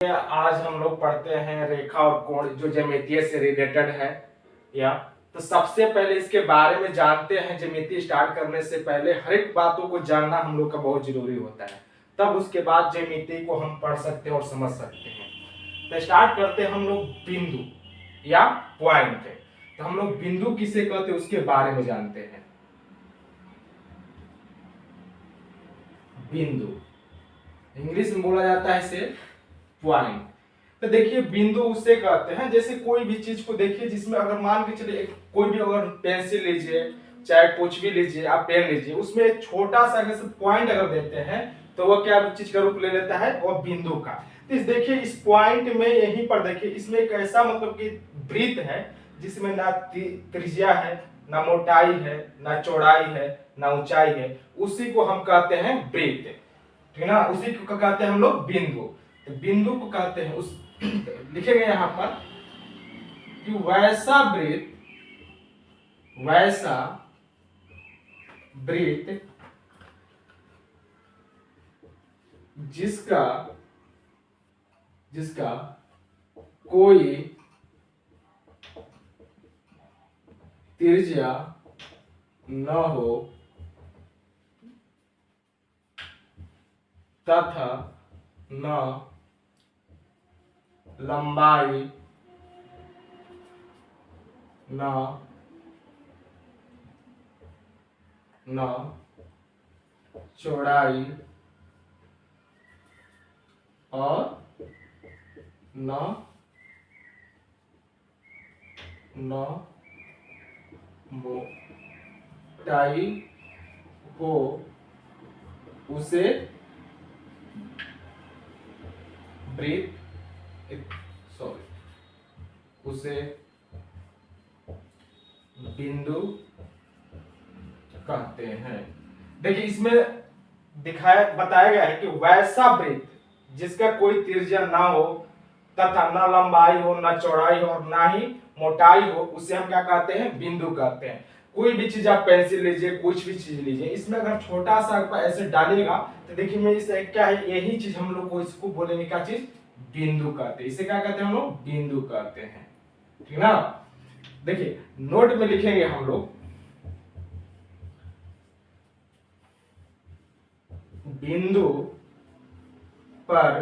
आज हम लोग पढ़ते हैं रेखा और कोण जो ज्यामितीय से रिलेटेड है। या तो सबसे पहले इसके बारे में जानते हैं। ज्यामिति स्टार्ट करने से पहले हर एक बातों को जानना हम लोग का बहुत जरूरी होता है, तब उसके बाद ज्यामिति को हम पढ़ सकते हैं और समझ सकते हैं। तो स्टार्ट करते हैं हम लोग बिंदु या पॉइंट। तो हम लोग बिंदु किसे कहते हैं उसके बारे में जानते हैं। बिंदु इंग्लिश में बोला जाता है इसे पॉइंट। तो देखिए बिंदु उसे कहते हैं, जैसे कोई भी चीज को देखिए जिसमें अगर मान के चलिए कोई भी अगर पेंसिल लीजिए चाहे कुछ भी लीजिए, आप पेन लीजिए, उसमें एक छोटा सा अगर पॉइंट अगर देते हैं तो वह क्या चीज का रूप ले लेता है, वह बिंदु का। तो इस देखिए इस पॉइंट में यहीं पर देखिए इसमें एक ऐसा मतलब कि वृत्त है जिसमें ना त्रिज्या है, ना मोटाई है, ना चौड़ाई है, ना ऊंचाई है, उसी को हम कहते हैं वृत्त। ठीक ना, उसी को कहते हैं हम लोग बिंदु। तो बिंदु को कहते हैं उस लिखेंगे यहां पर कि वैसा वृत्त जिसका कोई त्रिज्या न हो तथा न लंबाई न चौड़ाई और न मोटाई हो, उसे बिंदु कहते हैं। देखिए इसमें बताया गया है कि वैसा वृत्त जिसका कोई त्रिज्या ना हो तथा न लंबाई हो, न चौड़ाई हो और ना ही मोटाई हो, उसे हम क्या कहते हैं, बिंदु कहते हैं। कोई भी चीज आप पेंसिल लीजिए, कुछ भी चीज लीजिए, इसमें अगर छोटा सा ऐसे डालिएगा तो देखिए मैं इसे क्या है, यही चीज हम लोग को इसको बोलेंगे क्या चीज, बिंदु कहते हैं। इसे क्या कहते हैं हम लोग, बिंदु कहते हैं। ठीक ना। देखिए नोट में लिखेंगे हम लोग बिंदु पर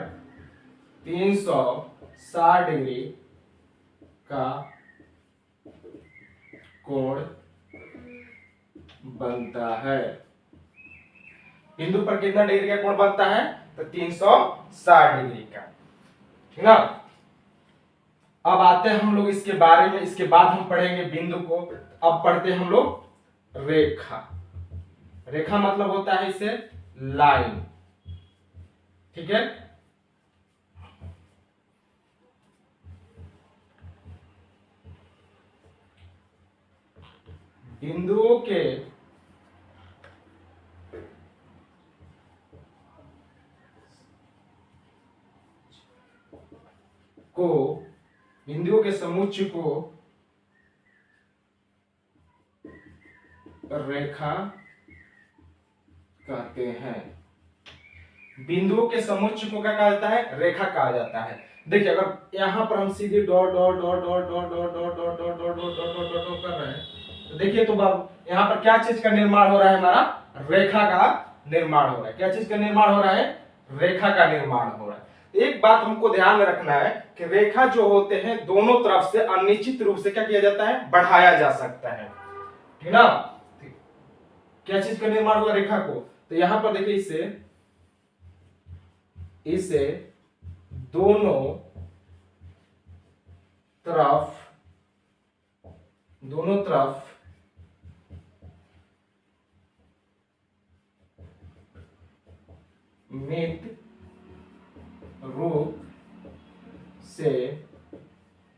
360 डिग्री का कोण बनता है। बिंदु पर कितना डिग्री का कोण बनता है, तो 360 डिग्री का। ठीक ना। अब आते हैं हम लोग इसके बारे में, इसके बाद हम पढ़ेंगे बिंदु को। अब पढ़ते हैं हम लोग रेखा। रेखा मतलब होता है इसे लाइन। ठीक है। बिंदुओं के समुच्चय को रेखा कहते हैं। बिंदुओं के समुच्चय को क्या कहा जाता है, रेखा कहा जाता है। देखिए अगर यहां पर हम सीधे dot dot dot dot dot dot dot dot dot dot dot dot dot कर रहे हैं, तो देखिए तो यहां पर क्या चीज का निर्माण हो रहा है, हमारा रेखा का निर्माण हो रहा है। क्या चीज का निर्माण हो रहा है, रेखा का निर्माण हो रहा है। एक बात हमको ध्यान में रखना है कि रेखा जो होते हैं दोनों तरफ से अनिश्चित रूप से क्या किया जाता है, बढ़ाया जा सकता है। ठीक ना। क्या चीज का निर्माण हुआ, रेखा को। तो यहां पर देखिए इसे दोनों तरफ मित रूप से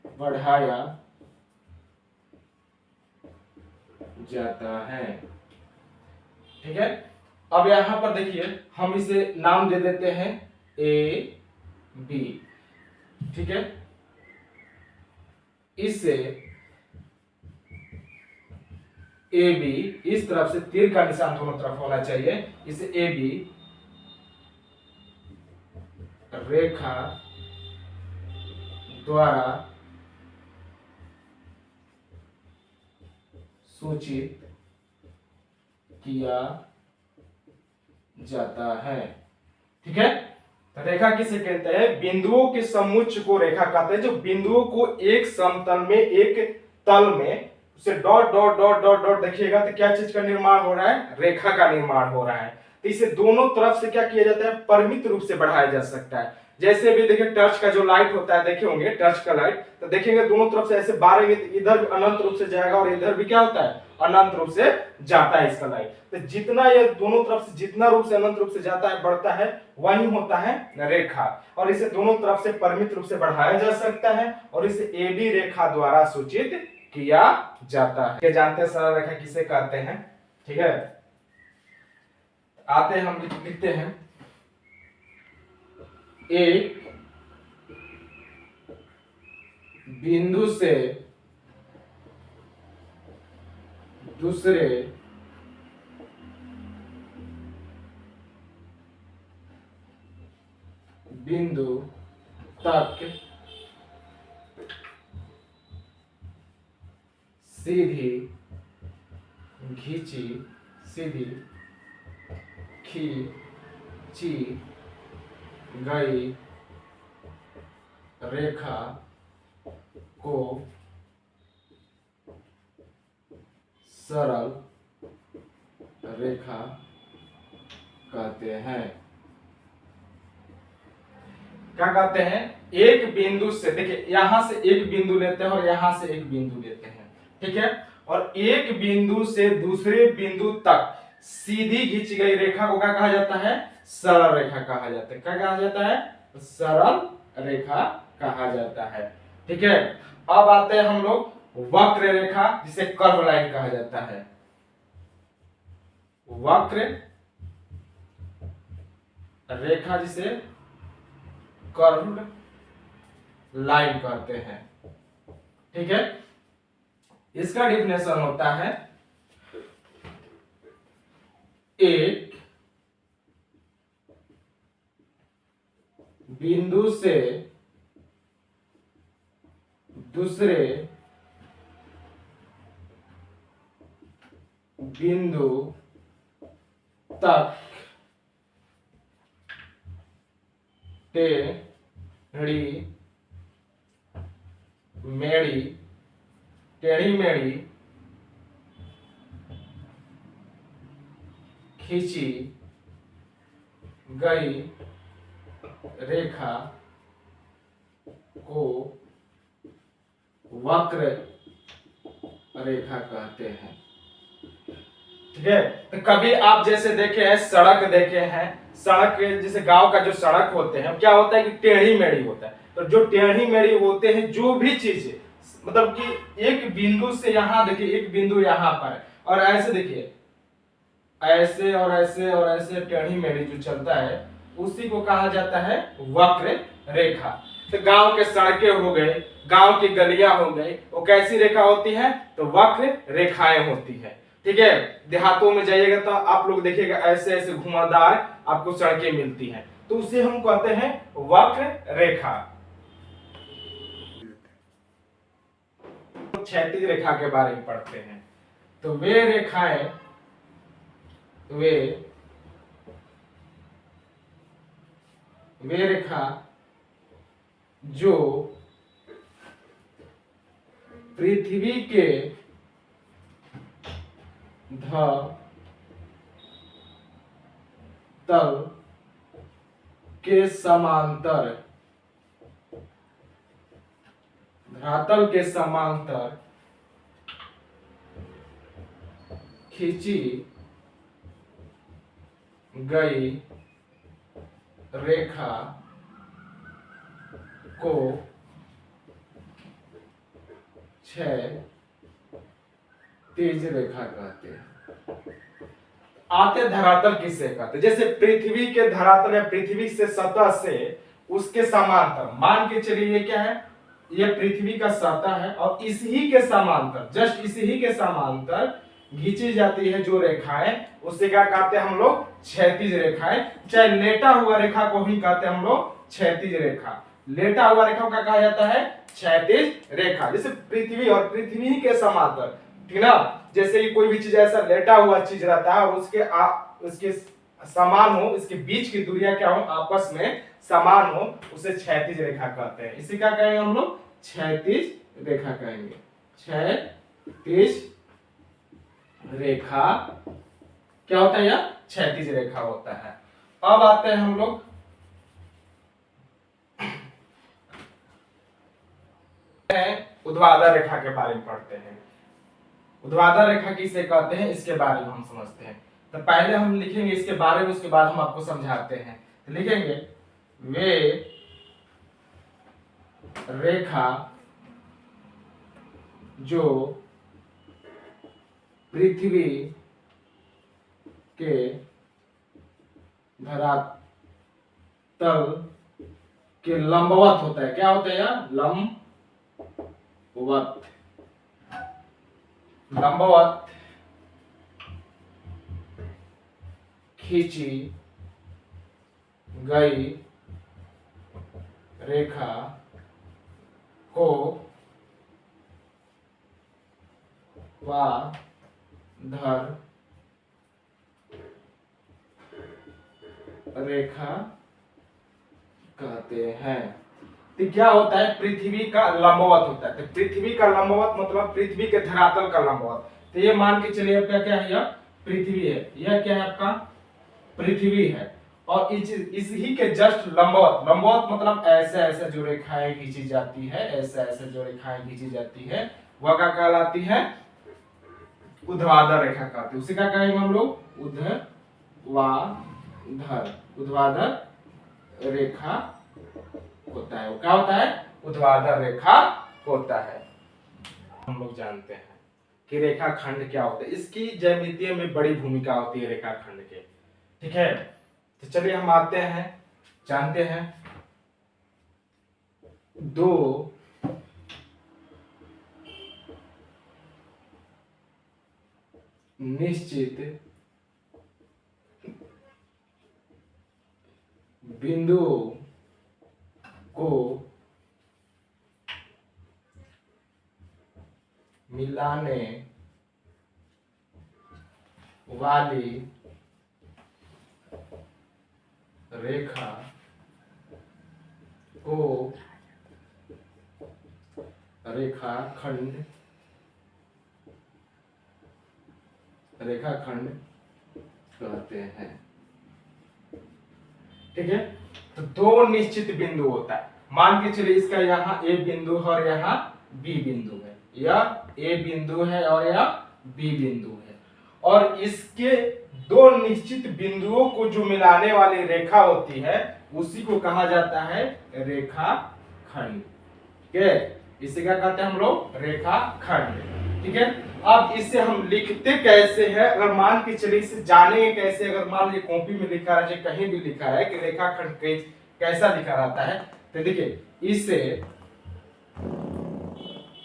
बढ़ाया जाता है। ठीक है। अब यहां पर देखिए हम इसे नाम दे देते हैं ए बी। ठीक है। इसे ए बी, इस तरफ से तीर का निशान दोनों तरफ होना चाहिए। इसे ए बी रेखा द्वारा सूचित किया जाता है। ठीक है, तो रेखा किसे कहते हैं? बिंदुओं के समुच्चय को रेखा कहते हैं। जो बिंदुओं को एक समतल में, एक तल में उसे dot dot dot dot dot देखिएगा तो क्या चीज का निर्माण हो रहा है? रेखा का निर्माण हो रहा है। तो इसे दोनों तरफ से क्या किया जाता है? परिमित रूप से बढ़ाया जा सकता है। जैसे भी देखिए टर्च का जो लाइट होता है, देखे होंगे टर्च का लाइट, तो देखेंगे दोनों तरफ से ऐसे बारेंगे तो इधर भी अनंत रूप से जाएगा और इधर भी क्या होता है? अनंत रूप से जाता है इसका लाइट। तो जितना ये दोनों तरफ से जितना रूप से अनंत रूप से जाता है, बढ़ता है, वही होता है रेखा। और इसे दोनों तरफ से परिमित रूप से बढ़ाया जा सकता है और इसे AB रेखा द्वारा सूचित किया जाता है। जानते हैं सरल रेखा किसे कहते हैं? ठीक है, आते हैं हम लिखते हैं एक बिंदु से दूसरे बिंदु तक सीधी खींची गई रेखा को सरल रेखा कहते हैं। क्या कहते हैं? एक बिंदु से, देखिए यहां से एक बिंदु लेते हैं और यहां से एक बिंदु लेते हैं, ठीक है, और एक बिंदु से दूसरे बिंदु तक सीधी खींची गई रेखा को क्या कहा जाता है? सरल रेखा कहा जाता है। क्या कहा जाता है? सरल रेखा कहा जाता है। ठीक है, अब आते हैं हम लोग वक्र रेखा, जिसे कर्व लाइन कहा जाता है। वक्र रेखा जिसे कर्व लाइन कहते हैं। ठीक है, इसका डिफिनेशन होता है एक बिंदु से दूसरे बिंदु तक टेढ़ी मेढ़ी खींची गई रेखा को वक्र रेखा कहते हैं। ठीक है, तो कभी आप जैसे देखे हैं, सड़क देखे हैं, सड़क जैसे गांव का जो सड़क होते हैं, क्या होता है कि टेढ़ी मेढ़ी होता है। तो जो टेढ़ी मेढ़ी होते हैं, जो भी चीज मतलब कि एक बिंदु से यहां देखिए, एक बिंदु यहां पर और ऐसे देखिए, ऐसे और ऐसे और ऐसे टेढ़ी मेढ़ी जो चलता है, उसी को कहा जाता है वक्र रेखा। तो गांव के सड़कें हो गए, गांव की गलियां हो गई, वो कैसी रेखा होती है? तो वक्र रेखाएं होती है। ठीक है, देहातों में जाइएगा तो आप लोग देखिएगा ऐसे ऐसे घुमावदार आपको सड़कें मिलती हैं, तो उसे हम कहते हैं वक्र रेखा। क्षैतिज रेखा के बारे में पढ़ते हैं। तो वे रेखाएं, वे रेखा जो पृथ्वी के तल के समांतर, धरातल के समांतर खींची गई रेखा को क्षैतिज रेखा कहते हैं। आते धरातल किसे कहते हैं? जैसे पृथ्वी के धरातल या पृथ्वी से सतह से उसके समांतर, मान के चलिए ये क्या है? ये पृथ्वी का सतह है और इसी के समांतर, जस्ट इसी के समांतर खींची जाती है जो रेखाएं, उससे क्या कहते हैं हम लोग? क्षैतिज रेखाएं। चाहे लेटा हुआ रेखा को ही कहते हैं हम लोग क्षैतिज रेखा। लेटा हुआ रेखा को क्या कहा जाता है? क्षैतिज रेखा। जैसे पृथ्वी और पृथ्वी के समांतर, ठीक ना, जैसे कि कोई भी चीज ऐसा लेटा हुआ चीज रहता है और उसके समान हो, इसके बीच की दूरियां क्या हो, आपस में समान हो, उसे क्षैतिज रेखा कहते हैं। इसे क्या कहेंगे हम लोग? क्षैतिज रेखा कहेंगे। क्षैतिज रेखा क्या होता है? यह क्षैतिज रेखा होता है। अब आते हैं हम लोग ऊर्ध्वाधर रेखा के बारे में पढ़ते हैं। ऊर्ध्वाधर रेखा किसे कहते हैं, इसके बारे में हम समझते हैं। तो पहले हम लिखेंगे इसके बारे में, उसके बाद हम आपको समझाते हैं। तो लिखेंगे वे रेखा जो पृथ्वी के धरातल के लंबवत होता है। क्या होता है यह? लंबवत खींची गई रेखा को ऊर्ध्वाधर रेखा कहते हैं। तो क्या होता है? पृथ्वी का लंबवत होता है। तो पृथ्वी का लंबवत मतलब पृथ्वी के धरातल का लंबवत। तो ये मान के चलिए आपका क्या है? यह पृथ्वी है। यह क्या है? आपका पृथ्वी है। और इसी के जस्ट लंबवत, लंबवत मतलब ऐसे ऐसे जो रेखाएं खींची जाती है, ऐसे ऐसे जो रेखाएं खींची जाती है, वह क्या कहलाती है? ऊर्ध्वाधर रेखा कहते हैं। उसे क्या कहेंगे हम लोग? ऊर्ध्वाधर रेखा होता है। वो क्या होता है? ऊर्ध्वाधर रेखा होता है। हम लोग जानते हैं कि रेखाखंड क्या होता है। इसकी ज्यामितीय में बड़ी भूमिका होती है रेखाखंड के, ठीक है। तो चलिए हम आते हैं, जानते हैं दो निश्चित बिंदुओं को मिलाने वाली रेखा को रेखाखंड कहते हैं, ठीक है। तो दो निश्चित बिंदु होता है। मान के चलिए इसका यहाँ ए बिंदु है और यहाँ बी बिंदु है। यह ए बिंदु है और यह बी बिंदु है, और इसके दो निश्चित बिंदुओं को जो मिलाने वाली रेखा होती है उसी को कहा जाता है रेखाखंड, ठीक है। इसे क्या कहते हैं हम लोग? रेखाखंड, ठीक है। अब इसे हम लिखते कैसे हैं? अगर मान के चलिए इसे जानेंगे कैसे। अगर मान लीजिए कॉपी में लिखा है, कहीं भी लिखा है कि रेखाखंड कैसा लिखा रहता है, तो देखिए इसे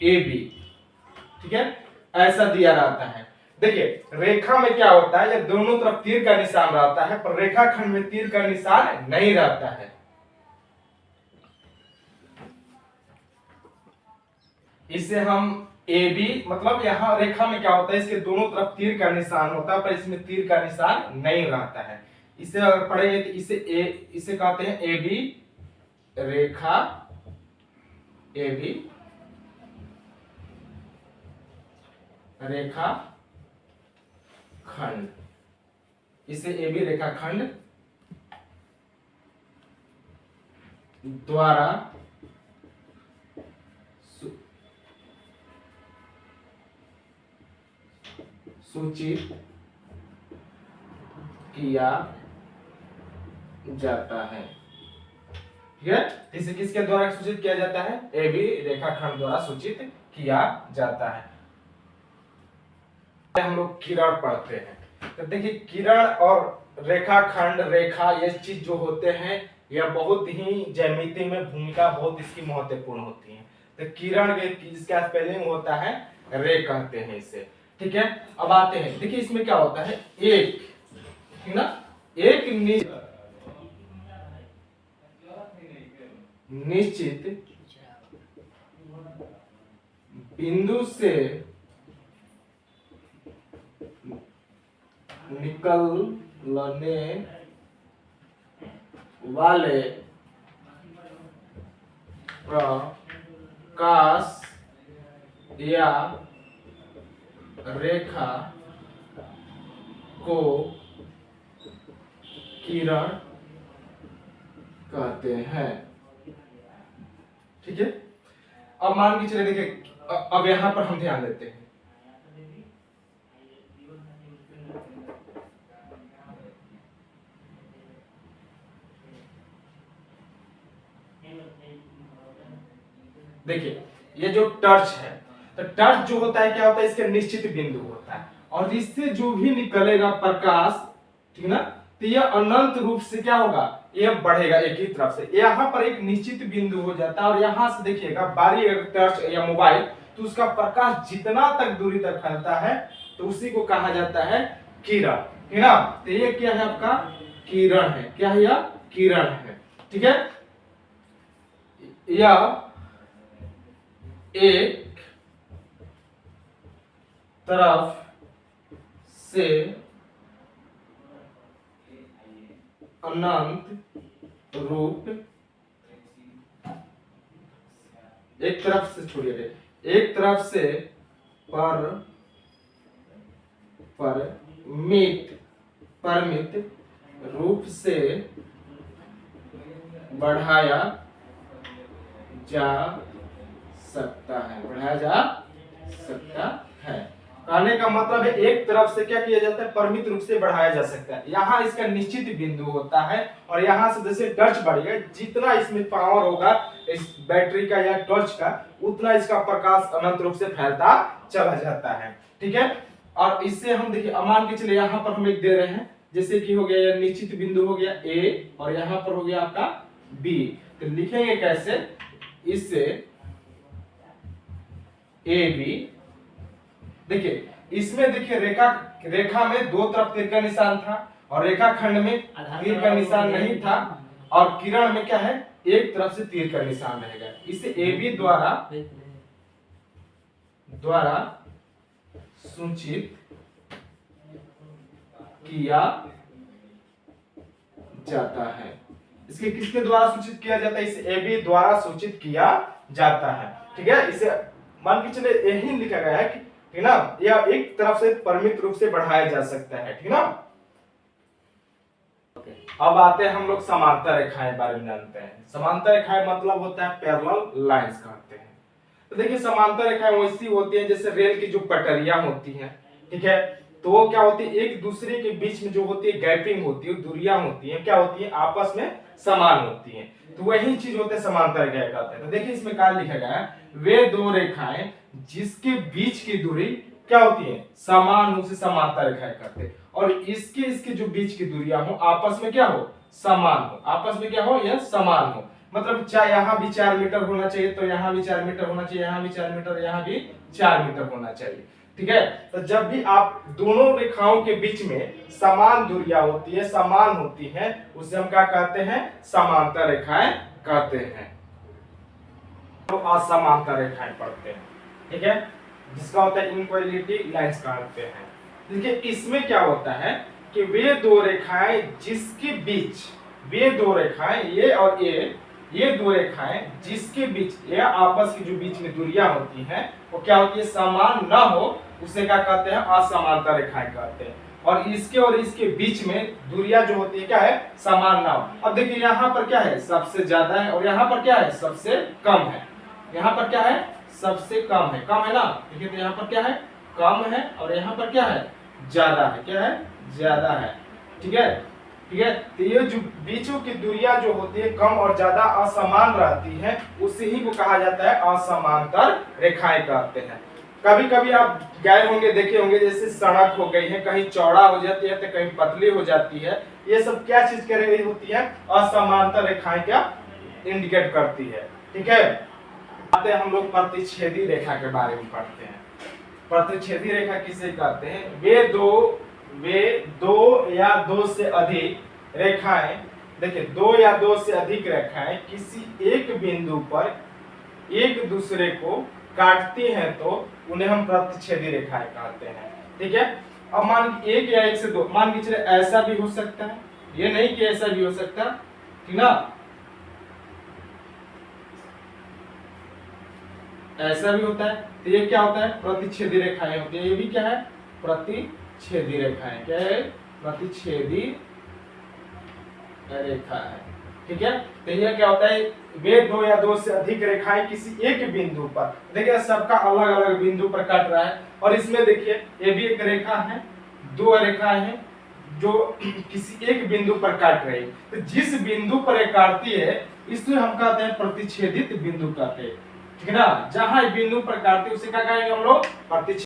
ए बी, ठीक है, ऐसा दिया रहता है। देखिए रेखा में क्या होता है? ये दोनों तरफ तीर का निशान रहता है, पर रेखाखंड में तीर का निशान नहीं रहता है। इसे हम ए बी मतलब यहाँ रेखा में क्या होता है? इसके दोनों तरफ तीर का निशान होता है, पर इसमें तीर का निशान नहीं रहता है। इसे अगर पढ़ेंगे तो इसे कहते हैं A B Rekha, A B रेखा खंड। इसे ए बी रेखा खंड द्वारा सूचित किया जाता है, ठीक है। इसे किसके द्वारा सूचित किया जाता है? ए बी रेखाखंड द्वारा सूचित किया जाता है। हम लोग किरण पढ़ते हैं, तो देखिए किरण और रेखाखंड, रेखा, ये चीज जो होते हैं यह बहुत ही ज्यामिति में भूमिका बहुत इसकी महत्वपूर्ण होती है। तो किरण जिसका स्पेलिंग होता है रे कहते हैं इसे, ठीक है। अब आते हैं, देखिए इसमें क्या होता है? एक, ठीक ना, एक निश्चित बिंदु से निकलने वाले प्रकाश या रेखा को किरण कहते हैं। ठीक है, अब मान के चले, देखिए अब यहां पर हम ध्यान देते हैं। देखिए ये जो टर्च है, तो टर्च जो होता है क्या होता है, इसका निश्चित बिंदु होता है और इससे जो भी निकलेगा प्रकाश, ठीक ना, तो यह अनंत रूप से क्या होगा, यह बढ़ेगा एक ही तरफ से। यहाँ पर एक निश्चित बिंदु हो जाता है और यहाँ से देखिएगा बारी अगर टर्च या मोबाइल, तो उसका प्रकाश जितना तक दूरी तक फैलता है तो उसी को कहा जाता है किरण, है ना। तो ये क्या है, आपका किरण है। क्या है, यह किरण है। ठीक है, यह एक तरफ से अनंत रूप, एक तरफ से छोड़िए, एक तरफ से परिमित रूप से बढ़ाया जा सकता है, बढ़ाया जा सकता है। कहने का मतलब है एक तरफ से क्या किया जाता है, परिमित रूप से बढ़ाया जा सकता है। यहाँ इसका निश्चित बिंदु होता है और यहाँ से जैसे टर्च बढ़ेगा, जितना इसमें पावर होगा इस बैटरी का या टॉर्च का, उतना इसका प्रकाश अनंत रूप से फैलता चला जाता है। ठीक है, और इससे हम देखिए मान के चले, यहाँ पर हम एक दे रहे हैं, जैसे कि हो गया यह निश्चित बिंदु हो गया ए और यहाँ पर हो गया आपका बी। तो लिखेंगे कैसे, इससे ए बी, देखिए इसमें देखिए रेखा में दो तरफ तीर का निशान था और रेखा खंड में तीर का निशान नहीं था और किरण में क्या है, एक तरफ से तीर का निशान रहेगा। इसे ए बी द्वारा सूचित किया जाता है। इसके किसके द्वारा सूचित किया जाता है, इसे ए बी द्वारा सूचित किया जाता है। ठीक है, इसे मान के चले यही लिखा गया है कि, ठीक ना, यह एक तरफ से परिमित रूप से बढ़ाया जा सकता है। ठीक ना, अब आते हैं हम लोग समांतर रेखाएं बारे में जानते हैं। समांतर रेखाएं मतलब होता है पैरेलल लाइंस कहते हैं। तो देखिए समांतर रेखाएं वैसी होती हैं जैसे रेल की जो पटरियां होती हैं, ठीक है, तो वो क्या होती है, एक दूसरे के बीच में जो होती है गैपिंग होती है, दूरियां होती हैं, क्या होती है, आपस में समान होती हैं। तो वही चीज होते हैं समांतर रेखाएं कहते हैं। तो देखिए इसमें क्या लिखा गया है, वे दो रेखाएं जिसके बीच की दूरी क्या होती है, समान रूप से समांतर रेखाएं कहते हैं। और इसके जो बीच की दूरियां हो आपस में क्या हो, समान हो, आपस में क्या हो, यह समान हो। मतलब चाहे यहाँ भी 4 मीटर होना चाहिए तो यहाँ भी 4 मीटर होना चाहिए, यहाँ भी 4 मीटर, यहाँ भी 4 मीटर होना चाहिए। ठीक है, तो जब भी आप दोनों रेखाओं के बीच में समान दूरियां होती है, समान होती है, उसे हम क्या कहते हैं, समांतर रेखाएं कहते हैं। तो असमांतर रेखाएं पढ़ते हैं। ठीक है, जिसका होता है इनइक्वालिटी लाइंस कहते हैं। देखिए इसमें क्या होता है कि वे दो रेखाएं जिसके बीच, वे दो रेखाएं ये और ये दो रेखाएं जिसके बीच, ये आपस की जो बीच में दूरियां होती हैं वो क्या होती है, समान ना हो, उसे क्या कहते हैं, असमांतर रेखाएं कहते हैं। और इसके बीच में दूरियां जो होती है क्या है, समान ना हो। अब देखिए यहाँ पर क्या है, सबसे ज्यादा है और यहाँ पर क्या है, सबसे कम है। यहाँ पर क्या है, सबसे कम है, कम है ना। देखिए तो यहाँ पर क्या है, कम है और यहाँ पर क्या है, ज्यादा है। क्या है, ज्यादा है। ठीक है, ठीक है, तो ये जो बीचों की दूरियां जो होती है कम और ज्यादा असमान रहती है, उसे ही को कहा जाता है असमांतर रेखाएं कहते हैं। कभी कभी आप गए होंगे, देखे होंगे, जैसे सड़क हो गई है, कहीं चौड़ा हो जाती है तो कहीं पतली हो जाती है। ये सब क्या चीज कर रही होती है, असमांतर रेखाएं क्या इंडिकेट करती है। ठीक है, आते हम लोग प्रतिच्छेदी रेखा के बारे में पढ़ते हैं। प्रतिच्छेदी रेखा किसे कहते हैं, वे दो या दो से अधिक रेखाएं देखिए दो या दो से अधिक रेखाएं किसी एक बिंदु पर एक दूसरे को काटती हैं तो उन्हें हम प्रतिच्छेदी रेखाएं कहते हैं। ठीक है, अब मान एक या एक से दो, मान के चले ऐसा भी हो सकता है, ये नहीं कि ऐसा भी हो सकता, ठीक ना, ऐसा भी होता है। तो ये क्या होता है, प्रतिच्छेदी रेखाएं होती है। ये भी क्या है, प्रतिच्छेदी रेखाएं। क्या है, प्रतिच्छेदी रेखा है। ठीक है, तो ये क्या होता है, वे दो या दो से अधिक रेखाएं किसी एक बिंदु पर, देखिए सबका अलग अलग बिंदु पर काट रहा है, और इसमें देखिए ये भी एक रेखा है, दो रेखाएं हैं जो किसी एक बिंदु पर काट रही है। तो जिस बिंदु पर ये काटती है इसमें हम कहते हैं प्रतिच्छेदित बिंदु कहते हैं। ठीक है ना, जहां बिंदु पर काटती है उसे क्या कहेंगे हम लोग, प्रतिच्छेदित।